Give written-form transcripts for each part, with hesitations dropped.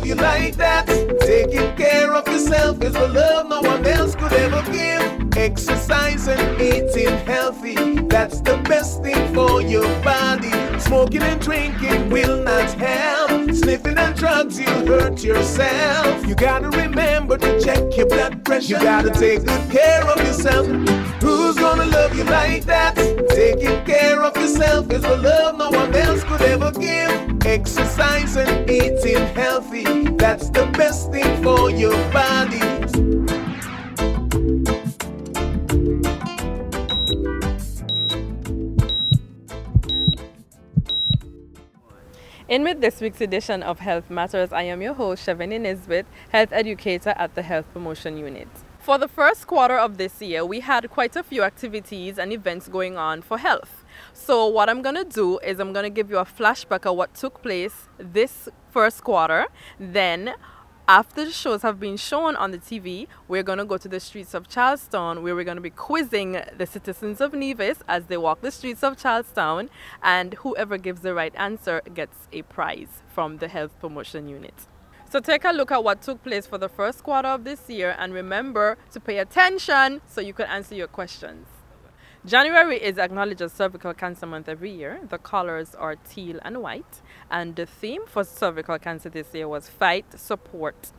love you like that. Taking care of yourself is the love no one else could ever give. Exercise and eating healthy, that's the best thing for your body. Smoking and drinking will not help. Sniffing and drugs, you'll hurt yourself. You gotta remember to check your blood pressure. You gotta take good care of yourself. Who's gonna love you like that? Taking care of yourself is the love no one else could ever give. Exercise and eating healthy, that's the best thing for your body. In with this week's edition of Health Matters, I am your host, Shavini Nisbet, health educator at the Health Promotion Unit. For the first quarter of this year, we had quite a few activities and events going on for health. So what I'm going to do is I'm going to give you a flashback of what took place this first quarter. Then, after the shows have been shown on the TV, we're going to go to the streets of Charlestown, where we're going to be quizzing the citizens of Nevis as they walk the streets of Charlestown, and whoever gives the right answer gets a prize from the Health Promotion Unit. So take a look at what took place for the first quarter of this year, and remember to pay attention so you can answer your questions. January is acknowledged as Cervical Cancer Month every year. The colors are teal and white. And the theme for cervical cancer this year was Fight, Support,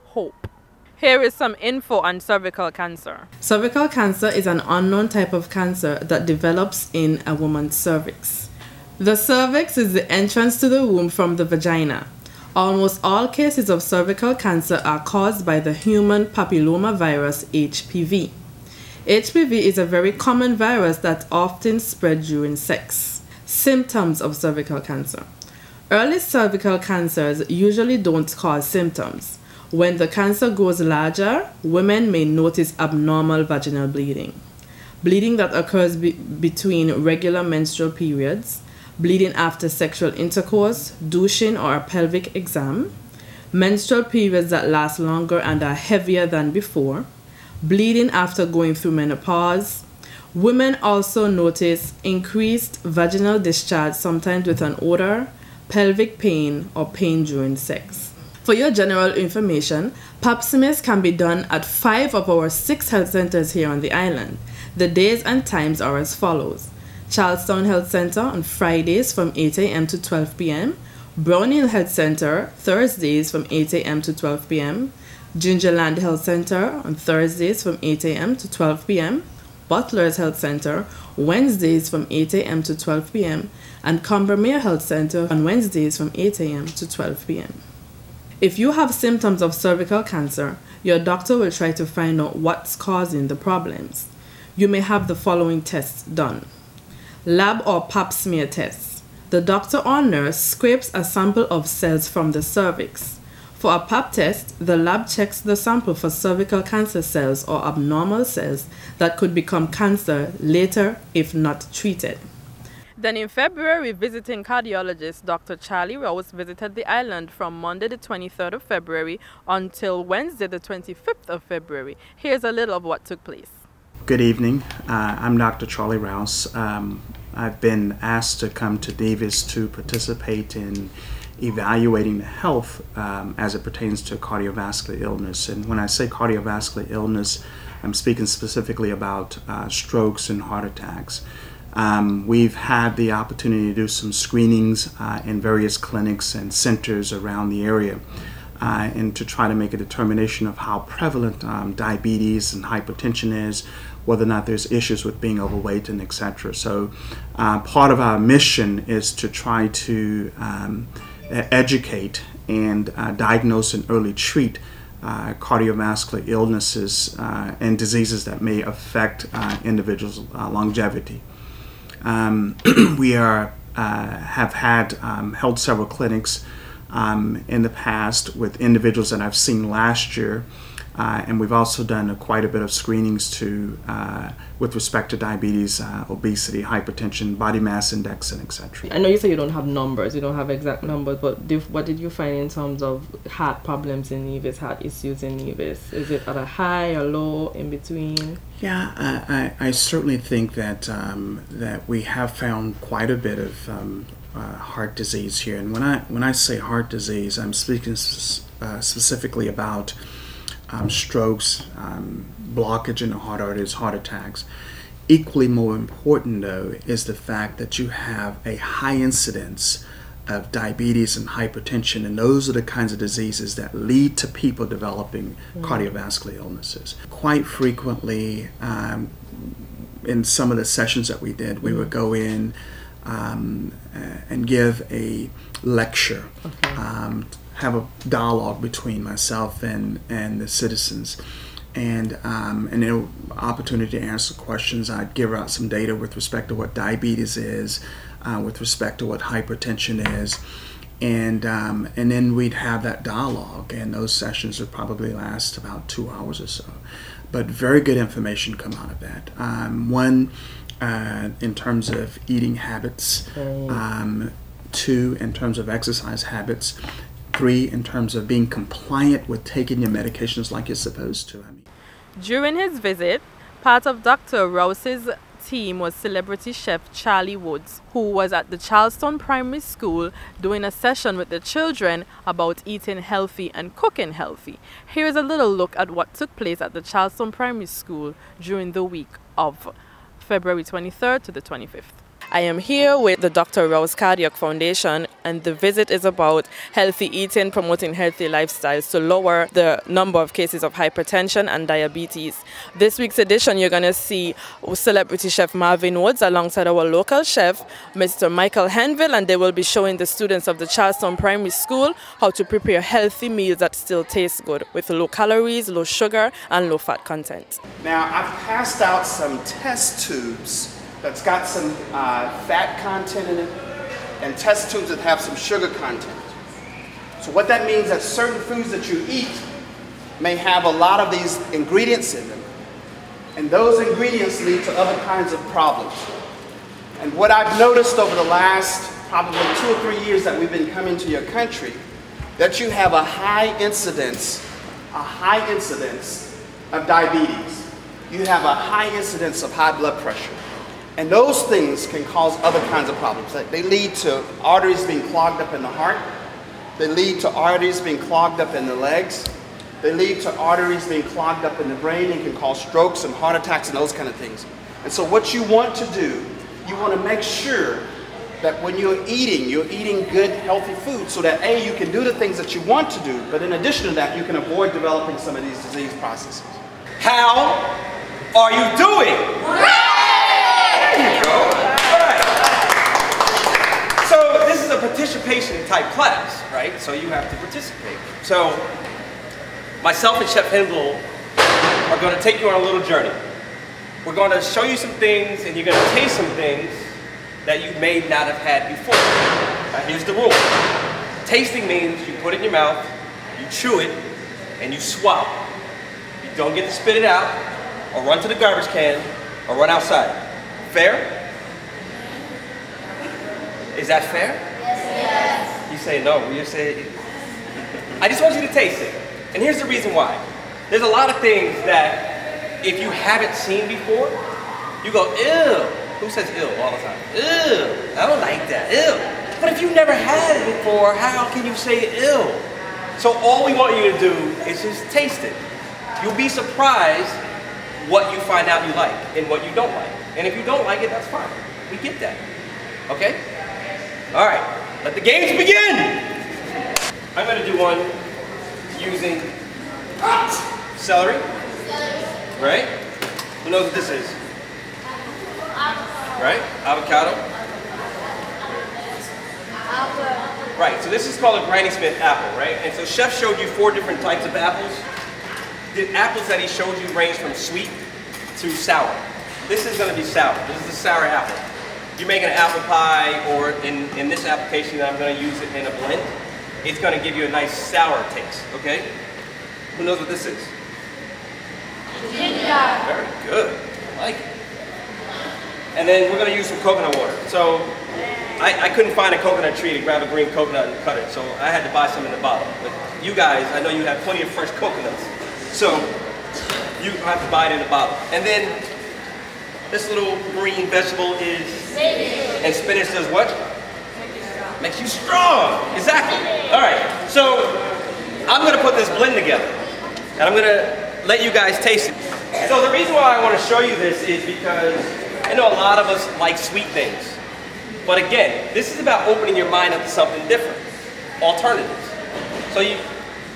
Hope. Here is some info on cervical cancer. Cervical cancer is an unknown type of cancer that develops in a woman's cervix. The cervix is the entrance to the womb from the vagina. Almost all cases of cervical cancer are caused by the human papillomavirus HPV. HPV is a very common virus that often spreads during sex. Symptoms of cervical cancer. Early cervical cancers usually don't cause symptoms. When the cancer grows larger, women may notice abnormal vaginal bleeding. Bleeding that occurs between regular menstrual periods, bleeding after sexual intercourse, douching, or a pelvic exam, menstrual periods that last longer and are heavier than before, bleeding after going through menopause. Women also notice increased vaginal discharge, sometimes with an odor, pelvic pain, or pain during sex. For your general information, pap smears can be done at 5 of our 6 health centers here on the island. The days and times are as follows. Charlestown Health Center on Fridays from 8 a.m. to 12 p.m. Brown Hill Health Center Thursdays from 8 a.m. to 12 p.m. Gingerland Health Center on Thursdays from 8 a.m. to 12 p.m. Butler's Health Center Wednesdays from 8 a.m. to 12 p.m. and Combermere Health Center on Wednesdays from 8 a.m. to 12 p.m. If you have symptoms of cervical cancer, your doctor will try to find out what's causing the problems. You may have the following tests done. Lab or pap smear tests. The doctor or nurse scrapes a sample of cells from the cervix. For a pap test, the lab checks the sample for cervical cancer cells or abnormal cells that could become cancer later if not treated. Then in February, visiting cardiologist Dr. Charlie Rouse visited the island from Monday the 23rd of February until Wednesday the 25th of February. Here's a little of what took place. Good evening. I'm Dr. Charlie Rouse. I've been asked to come to Nevis to participate in evaluating the health as it pertains to cardiovascular illness. And when I say cardiovascular illness, I'm speaking specifically about strokes and heart attacks. We've had the opportunity to do some screenings in various clinics and centers around the area and to try to make a determination of how prevalent diabetes and hypertension is, whether or not there's issues with being overweight, and etc. So part of our mission is to try to educate and diagnose and early treat cardiovascular illnesses and diseases that may affect individuals' longevity. We have held several clinics in the past with individuals that I've seen last year, and we've also done quite a bit of screenings with respect to diabetes, obesity, hypertension, body mass index, and etc. I know you say you don't have numbers, you don't have exact numbers, but what did you find in terms of heart problems in Nevis, heart issues in Nevis? Is it at a high or low, in between? Yeah, I certainly think that that we have found quite a bit of heart disease here. And when I say heart disease, I'm speaking specifically about strokes, blockage in the heart arteries, heart attacks. Equally more important, though, is the fact that you have a high incidence of diabetes and hypertension, and those are the kinds of diseases that lead to people developing cardiovascular illnesses. Quite frequently, in some of the sessions that we did, we would go in and give a lecture, have a dialogue between myself and the citizens, and an opportunity to answer questions. I'd give out some data with respect to what diabetes is, with respect to what hypertension is, and then we'd have that dialogue, and those sessions would probably last about 2 hours or so. But very good information come out of that. One, in terms of eating habits, 2, in terms of exercise habits, 3, in terms of being compliant with taking your medications like you're supposed to. During his visit, part of Dr. Rouse's team was celebrity chef Charlie Woods, who was at the Charleston Primary School doing a session with the children about eating healthy and cooking healthy. Here's a little look at what took place at the Charleston Primary School during the week of February 23rd to the 25th. I am here with the Dr. Rouse Cardiac Foundation, and the visit is about healthy eating, promoting healthy lifestyles to lower the number of cases of hypertension and diabetes. This week's edition, you're going to see celebrity chef Marvin Woods alongside our local chef, Mr. Michael Henville, and they will be showing the students of the Charleston Primary School how to prepare healthy meals that still taste good with low calories, low sugar, and low fat content. Now, I've passed out some test tubes that's got some fat content in it, and test tubes that have some sugar content. So what that means is that certain foods that you eat may have a lot of these ingredients in them, and those ingredients lead to other kinds of problems. And what I've noticed over the last probably 2 or 3 years that we've been coming to your country, that you have a high incidence of diabetes. You have a high incidence of high blood pressure. And those things can cause other kinds of problems. They lead to arteries being clogged up in the heart. They lead to arteries being clogged up in the legs. They lead to arteries being clogged up in the brain and can cause strokes and heart attacks and those kind of things. And so what you want to do, you want to make sure that when you're eating good, healthy food, so that A, you can do the things that you want to do, but in addition to that, you can avoid developing some of these disease processes. How are you doing? There you go. All right. So this is a participation type class, right? So you have to participate. So myself and Chef Henville are going to take you on a little journey. We're going to show you some things, and you're going to taste some things that you may not have had before. Now here's the rule. Tasting means you put it in your mouth, you chew it, and you swallow. You don't get to spit it out, or run to the garbage can, or run outside. Fair? Is that fair? Yes. You say no, you say, I just want you to taste it. And here's the reason why. There's a lot of things that if you haven't seen before, you go, ew. Who says ew all the time? Ew, I don't like that, ew. But if you've never had it before, how can you say ew? So all we want you to do is just taste it. You'll be surprised what you find out you like and what you don't like. And if you don't like it, that's fine. We get that. Okay? All right. Let the games begin. I'm going to do one using celery. Right? Who knows what this is? Right? Avocado. Right. So this is called a Granny Smith apple, right? And so Chef showed you 4 different types of apples. The apples that he showed you range from sweet to sour. This is going to be sour. This is the sour apple. You're making an apple pie, or in this application I'm going to use it in a blend, it's going to give you a nice sour taste, okay? Who knows what this is? Ginger. Very good. I like it. And then we're going to use some coconut water. So I couldn't find a coconut tree to grab a green coconut and cut it, so I had to buy some in the bottle. But you guys, I know you have plenty of fresh coconuts, so you have to buy it in a bottle. And then this little green vegetable is spinach. And spinach does what? Makes you strong. Exactly. All right. So I'm gonna put this blend together, and I'm gonna let you guys taste it. So the reason why I want to show you this is because I know a lot of us like sweet things. But again, this is about opening your mind up to something different, alternatives. So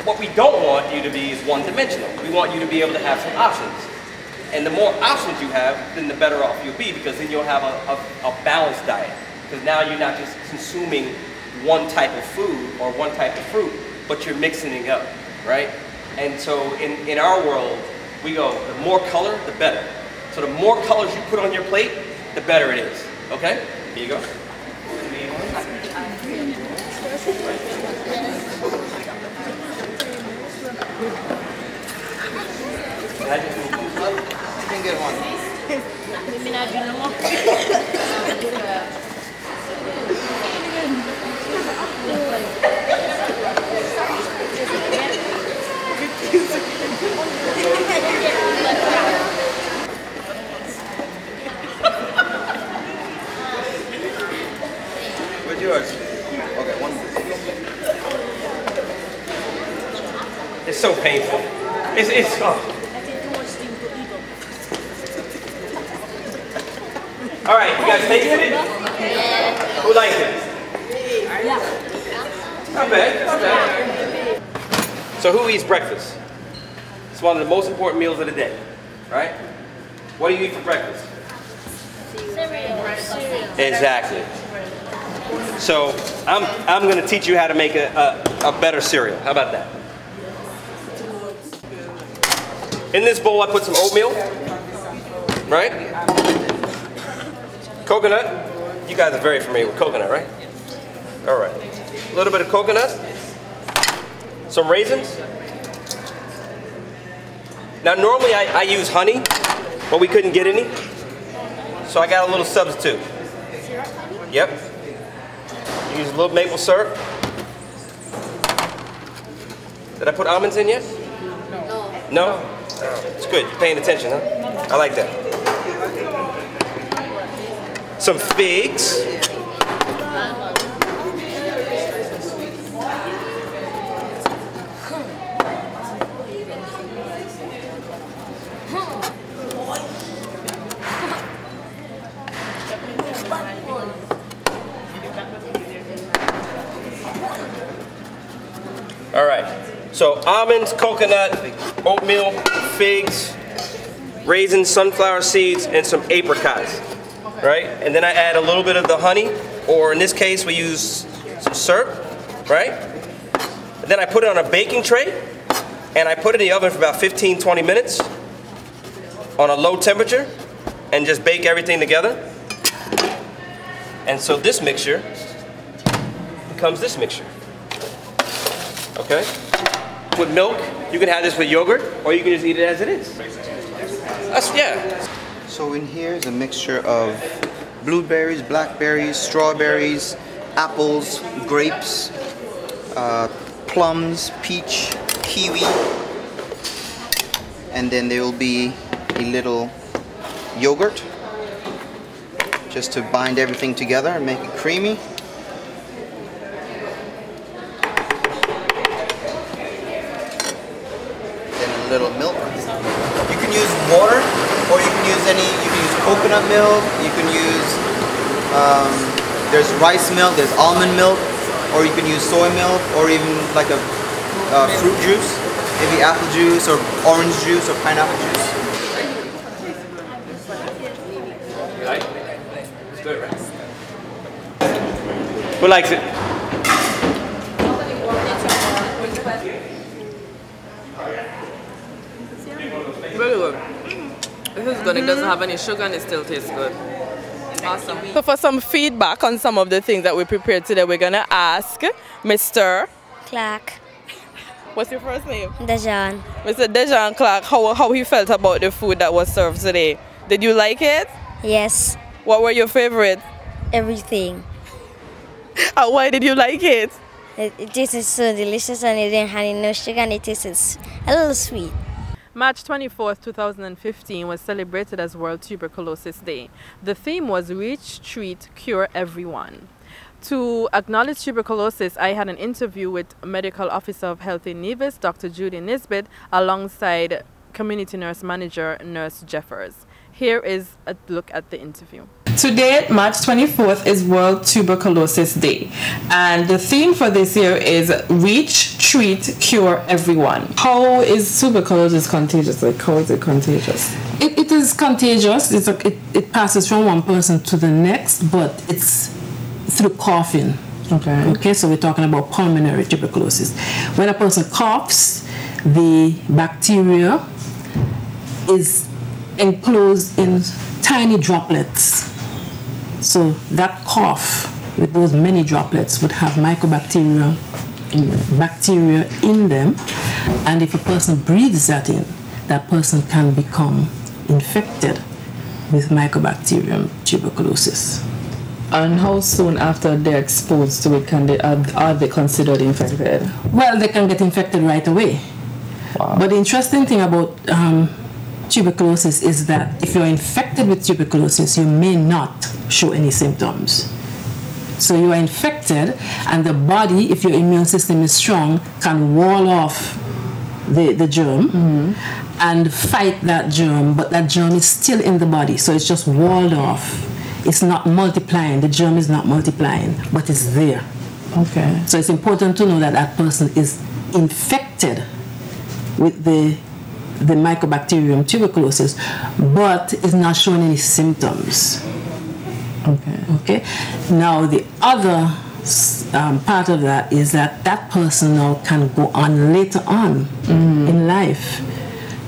what we don't want you to be is one-dimensional. We want you to be able to have some options. And the more options you have, then the better off you'll be, because then you'll have a balanced diet. Because now you're not just consuming one type of food or one type of fruit, but you're mixing it up, right? And so in our world, we go, the more color, the better. So the more colors you put on your plate, the better it is, okay? Here you go. You can get one. Where's yours? Okay, one. It's so painful. It's oh. All right, you guys tasted it? Yeah. Who likes it? Yeah. Not bad, not bad. So who eats breakfast? It's one of the most important meals of the day, right? What do you eat for breakfast? Exactly. So I'm going to teach you how to make a better cereal. How about that? In this bowl, I put some oatmeal, right? Coconut. You guys are very familiar with coconut, right? All right. A little bit of coconut. Some raisins. Now, normally I use honey, but we couldn't get any. So I got a little substitute. Yep. Use a little maple syrup. Did I put almonds in yet? No. No? Oh, it's good. You're paying attention, huh? I like that. Some figs. All right. So almonds, coconut, oatmeal, figs, raisins, sunflower seeds, and some apricots. Right? And then I add a little bit of the honey, or in this case we use some syrup, right? And then I put it on a baking tray, and I put it in the oven for about 15-20 minutes on a low temperature, and just bake everything together. And so this mixture becomes this mixture. Okay? With milk, you can have this with yogurt, or you can just eat it as it is. Yeah. So in here is a mixture of blueberries, blackberries, strawberries, apples, grapes, plums, peach, kiwi, and then there will be a little yogurt just to bind everything together and make it creamy. Then a little milk. You can use water, or you can use coconut milk, you can use, there's rice milk, there's almond milk, or you can use soy milk, or even like a fruit juice, maybe apple juice, or orange juice, or pineapple juice. You like it? It's good, right? Who likes it? Really good. This is good. It doesn't have any sugar and it still tastes good. Awesome. So for some feedback on some of the things that we prepared today, we're going to ask Mr. Clark. What's your first name? Dejan. Mr. Dejan Clark, how he felt about the food that was served today. Did you like it? Yes. What were your favorite? Everything. And why did you like it? It tasted so delicious and it didn't have no sugar and it tasted a little sweet. March 24th, 2015 was celebrated as World Tuberculosis Day. The theme was Reach, Treat, Cure Everyone. To acknowledge tuberculosis, I had an interview with Medical Officer of Health in Nevis, Dr. Judy Nisbet, alongside Community Nurse Manager, Nurse Jeffers. Here is a look at the interview. Today, March 24th, is World Tuberculosis Day, and the theme for this year is Reach, Treat, Cure Everyone. How is tuberculosis contagious? Like, how is it contagious? It is contagious. It passes from one person to the next, but it's through coughing. Okay, so we're talking about pulmonary tuberculosis. When a person coughs, the bacteria is enclosed in tiny droplets. So that cough with those many droplets would have mycobacteria, bacteria in them, and if a person breathes that in, that person can become infected with Mycobacterium tuberculosis. And how soon after they're exposed to it are they considered infected? Well, they can get infected right away. Wow. But the interesting thing about tuberculosis is that if you're infected with tuberculosis, you may not show any symptoms. So you are infected, and the body, if your immune system is strong, can wall off the germ and fight that germ, but that germ is still in the body, so it's just walled off. It's not multiplying, the germ is not multiplying, but it's there. Okay. So it's important to know that that person is infected with the Mycobacterium tuberculosis, but is not showing any symptoms. Okay. Now the other part of that is that person now can go on later on in life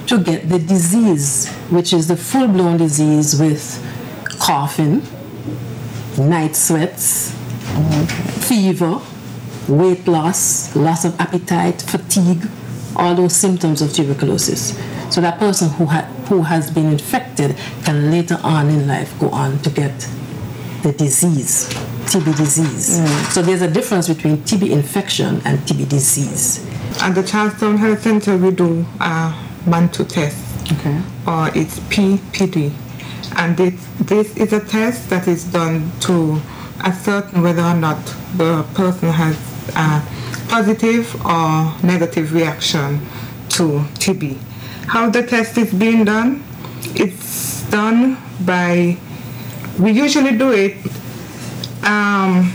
to get the disease, which is the full-blown disease with coughing, night sweats, fever, weight loss, loss of appetite, fatigue, all those symptoms of tuberculosis. So that person who has been infected can later on in life go on to get the disease, TB disease. So there's a difference between TB infection and TB disease. At the Charlestown Health Center, we do a Mantoux test, or it's PPD. And this is a test that is done to ascertain whether or not the person has a positive or negative reaction to TB. How the test is being done? It's done by, we usually do it on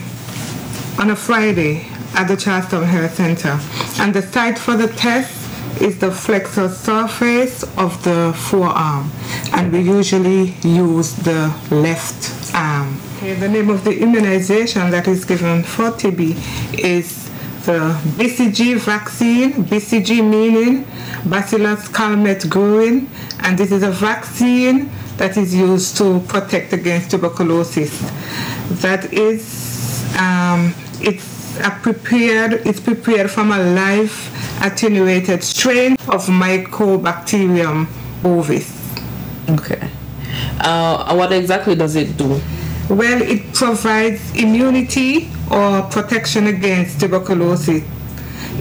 a Friday at the Charlestown Health Center. And the site for the test is the flexor surface of the forearm. And we usually use the left arm. Okay, the name of the immunization that is given for TB is the BCG vaccine, BCG meaning Bacillus calmette guerin, and this is a vaccine that is used to protect against tuberculosis. That is, it's prepared from a live attenuated strain of Mycobacterium bovis. Okay. What exactly does it do? Well, it provides immunity or protection against tuberculosis.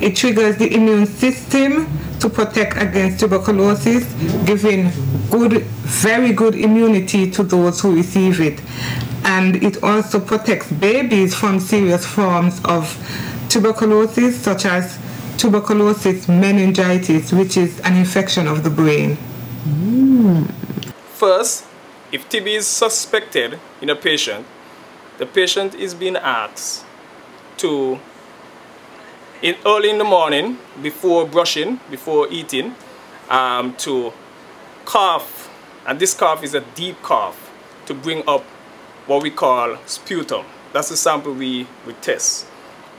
It triggers the immune system to protect against tuberculosis, giving very good immunity to those who receive it. And it also protects babies from serious forms of tuberculosis, such as tuberculosis meningitis, which is an infection of the brain. First, if TB is suspected in a patient, the patient is being asked to, early in the morning, before brushing, before eating, to cough, and this cough is a deep cough, to bring up what we call sputum. That's the sample we test.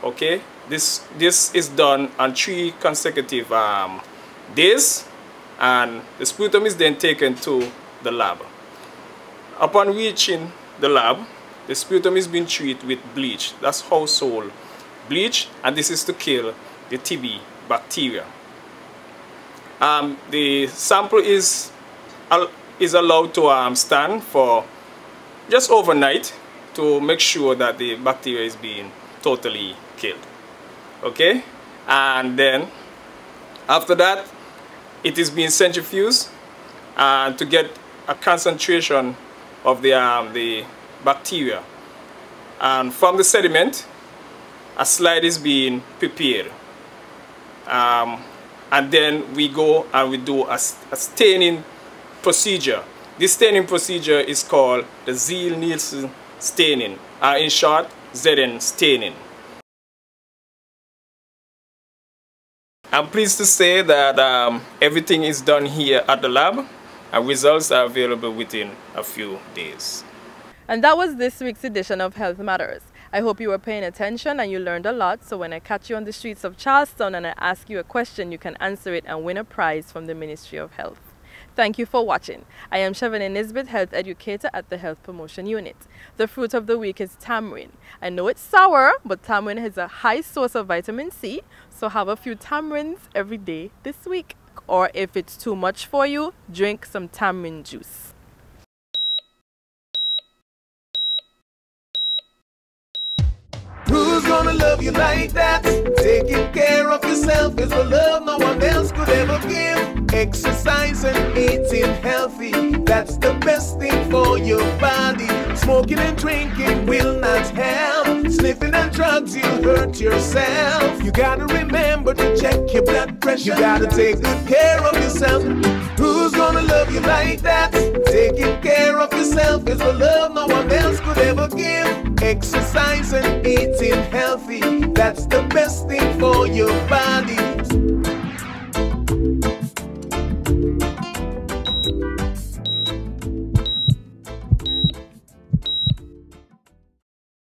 Okay, this is done on 3 consecutive days, and the sputum is then taken to the lab. Upon reaching the lab, the sputum is being treated with bleach. That's household bleach, and this is to kill the TB bacteria. The sample is allowed to stand for just overnight to make sure that the bacteria is being totally killed. Okay, and then after that, it is being centrifuged to get a concentration of the bacteria. And from the sediment, a slide is being prepared. And then we go and we do a staining procedure. This staining procedure is called the Ziehl-Neelsen staining, in short, ZN staining. I'm pleased to say that everything is done here at the lab, and results are available within a few days. And that was this week's edition of Health Matters. I hope you were paying attention and you learned a lot, so when I catch you on the streets of Charleston and I ask you a question, you can answer it and win a prize from the Ministry of Health. Thank you for watching. I am Chevany Nisbet, Health Educator at the Health Promotion Unit. The fruit of the week is tamarind. I know it's sour, but tamarind is a high source of vitamin C, so have a few tamarinds every day this week. Or if it's too much for you, drink some tamarind juice. Who's gonna love you like that? Taking care of yourself is a love no one else could ever give. Exercise and eating healthy, that's the best thing for your body. Smoking and drinking will not help. Sniffing and drugs, you'll hurt yourself. You gotta remember to check your blood pressure. You gotta take good care of yourself. Who's gonna love you like that? Taking care of yourself is a love no one else could ever give. Exercise and eating healthy, that's the best thing for your body.